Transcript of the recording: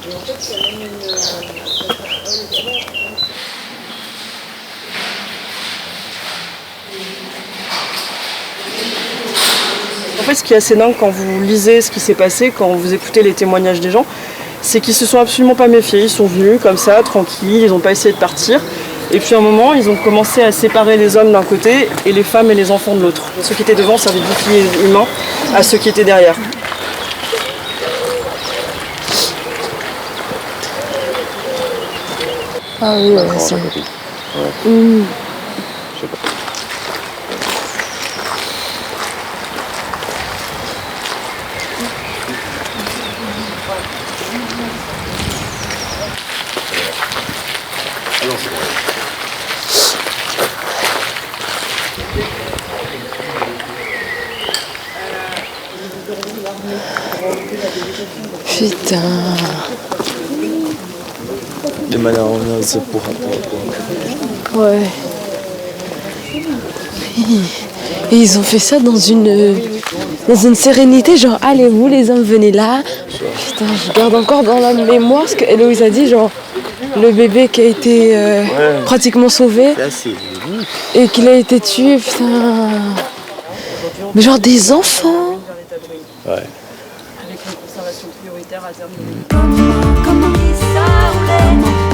En fait, ce qui est assez dingue quand vous lisez ce qui s'est passé, quand vous écoutez les témoignages des gens, c'est qu'ils se sont absolument pas méfiés. Ils sont venus comme ça, tranquilles, ils n'ont pas essayé de partir. Et puis à un moment, ils ont commencé à séparer les hommes d'un côté et les femmes et les enfants de l'autre. Ceux qui étaient devant servaient de bouclier humain à ceux qui étaient derrière. Ah oui, ouais, c'est... Putain. De manière c'est pour Ouais. Et ils ont fait ça dans une sérénité, genre allez vous les hommes venez là. Putain, je garde encore dans la mémoire ce que Héloïse a dit, genre le bébé qui a été pratiquement sauvé et qu'il a été tué, putain. Mais genre des enfants. Ouais. Avec une conservation prioritaire à terme. Comment ça roulait?